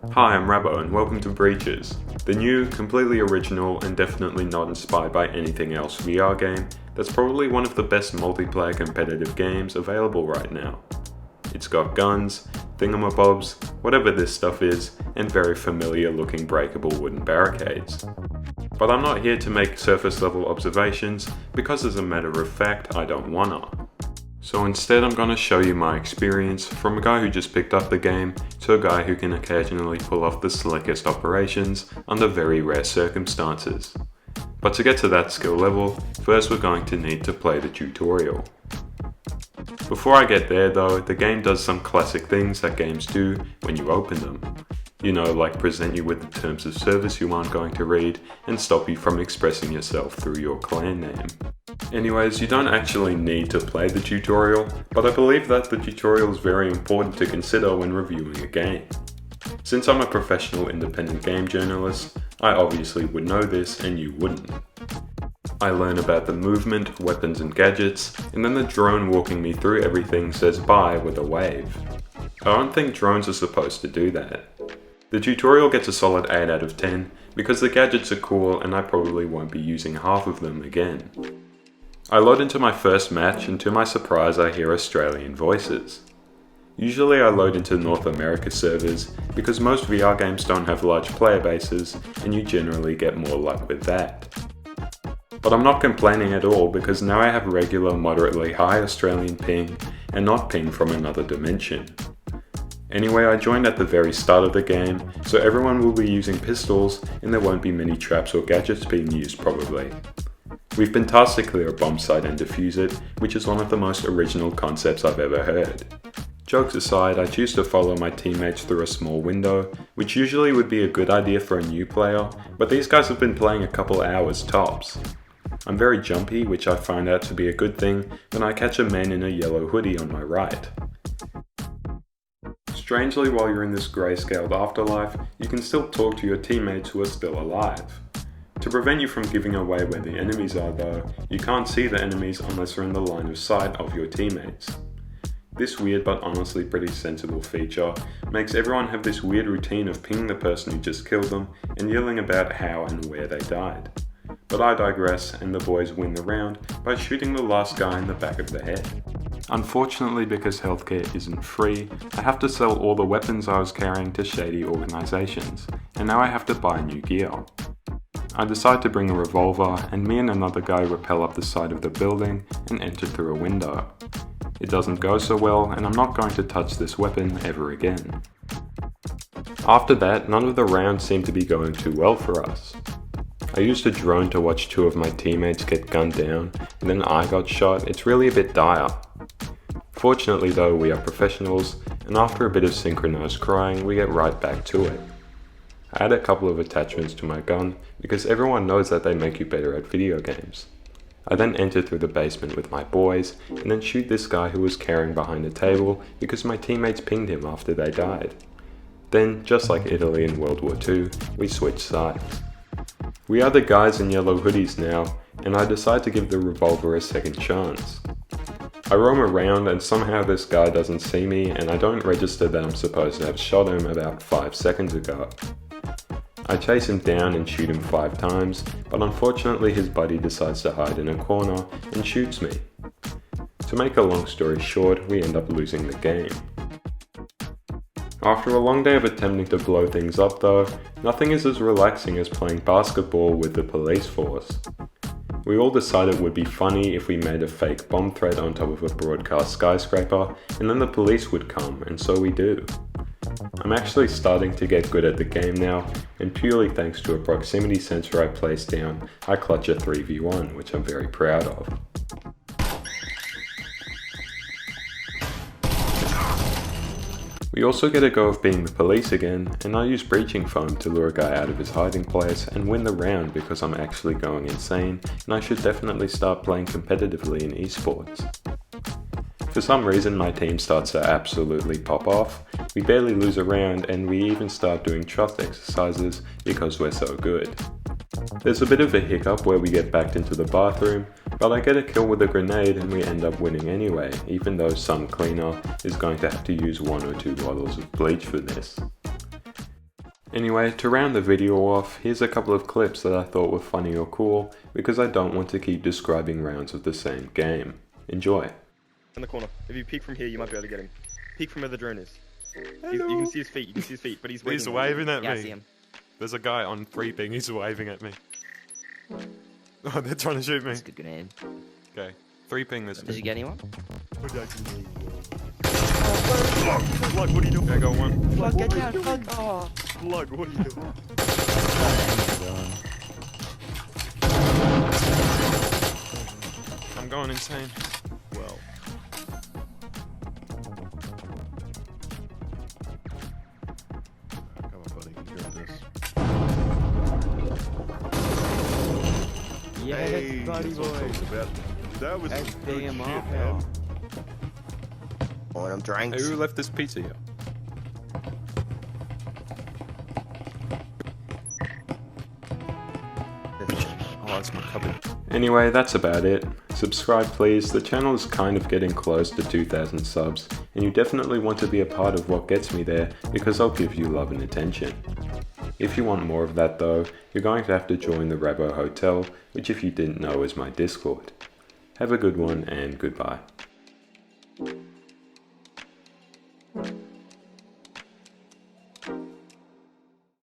Hi, I'm Rabbo and welcome to Breaches, the new, completely original and definitely not inspired by anything else VR game that's probably one of the best multiplayer competitive games available right now. It's got guns, thingamabobs, whatever this stuff is, and very familiar looking breakable wooden barricades. But I'm not here to make surface level observations because as a matter of fact I don't wanna. So instead I'm going to show you my experience from a guy who just picked up the game to a guy who can occasionally pull off the slickest operations under very rare circumstances. But to get to that skill level, first we're going to need to play the tutorial. Before I get there though, the game does some classic things that games do when you open them. You know, like present you with the terms of service you aren't going to read and stop you from expressing yourself through your clan name. Anyways, you don't actually need to play the tutorial, but I believe that the tutorial is very important to consider when reviewing a game. Since I'm a professional independent game journalist, I obviously would know this and you wouldn't. I learn about the movement, weapons and gadgets, and then the drone walking me through everything says bye with a wave. I don't think drones are supposed to do that. The tutorial gets a solid 8 out of 10 because the gadgets are cool and I probably won't be using half of them again. I load into my first match and to my surprise I hear Australian voices. Usually I load into North America servers because most VR games don't have large player bases and you generally get more luck with that. But I'm not complaining at all because now I have regular moderately high Australian ping and not ping from another dimension. Anyway, I joined at the very start of the game, so everyone will be using pistols and there won't be many traps or gadgets being used probably. We've been tasked to clear a bomb site and defuse it, which is one of the most original concepts I've ever heard. Jokes aside, I choose to follow my teammates through a small window, which usually would be a good idea for a new player, but these guys have been playing a couple hours tops. I'm very jumpy, which I find out to be a good thing when I catch a man in a yellow hoodie on my right. Strangely, while you're in this grayscaled afterlife, you can still talk to your teammates who are still alive. To prevent you from giving away where the enemies are though, you can't see the enemies unless you're in the line of sight of your teammates. This weird but honestly pretty sensible feature makes everyone have this weird routine of pinging the person who just killed them and yelling about how and where they died. But I digress and the boys win the round by shooting the last guy in the back of the head. Unfortunately, because healthcare isn't free, I have to sell all the weapons I was carrying to shady organisations, and now I have to buy new gear. I decide to bring a revolver and me and another guy rappel up the side of the building and enter through a window. It doesn't go so well and I'm not going to touch this weapon ever again. After that, none of the rounds seem to be going too well for us. I used a drone to watch 2 of my teammates get gunned down and then I got shot. It's really a bit dire. Fortunately though, we are professionals and after a bit of synchronized crying we get right back to it. I add a couple of attachments to my gun because everyone knows that they make you better at video games. I then enter through the basement with my boys and then shoot this guy who was carrying behind a table because my teammates pinged him after they died. Then, just like Italy in World War II, we switch sides. We are the guys in yellow hoodies now and I decide to give the revolver a second chance. I roam around and somehow this guy doesn't see me and I don't register that I'm supposed to have shot him about 5 seconds ago. I chase him down and shoot him 5 times, but unfortunately his buddy decides to hide in a corner and shoots me. To make a long story short, we end up losing the game. After a long day of attempting to blow things up though, nothing is as relaxing as playing basketball with the police force. We all decided it would be funny if we made a fake bomb threat on top of a broadcast skyscraper and then the police would come, and so we do. I'm actually starting to get good at the game now, and purely thanks to a proximity sensor I placed down, I clutch a 3v1, which I'm very proud of. We also get a go of being the police again, and I use breaching foam to lure a guy out of his hiding place and win the round because I'm actually going insane, and I should definitely start playing competitively in esports. For some reason my team starts to absolutely pop off, we barely lose a round and we even start doing trust exercises because we're so good. There's a bit of a hiccup where we get backed into the bathroom, but I get a kill with a grenade and we end up winning anyway, even though some cleaner is going to have to use 1 or 2 bottles of bleach for this. Anyway, to round the video off, here's a couple of clips that I thought were funny or cool, because I don't want to keep describing rounds of the same game. Enjoy. In the corner. If you peek from here, you might be able to get him. Peek from where the drone is. You can see his feet, but he's waving. He's waving at Yeah, I me. see him. There's a guy on 3-ping, he's waving at me. Oh, they're trying to shoot me. That's a good grenade. Okay, 3-ping this Did you get anyone? Plug, what are you doing? Okay, got one. Plug, get down, plug. Oh. Plug, what are you doing? I'm going insane. Well. Come on, buddy, you got this. Yeah, Hey, buddy that's what I'm boy. talking about. That was Let's some pay good him shit, off, man. y'all. Want them drinks? Hey, who left this pizza here? Oh, that's my cupboard. Anyway, that's about it. Subscribe please, the channel is kind of getting close to 2,000 subs, and you definitely want to be a part of what gets me there, because I'll give you love and attention. If you want more of that though, you're going to have to join the Rabo Hotel, which if you didn't know is my Discord. Have a good one and goodbye.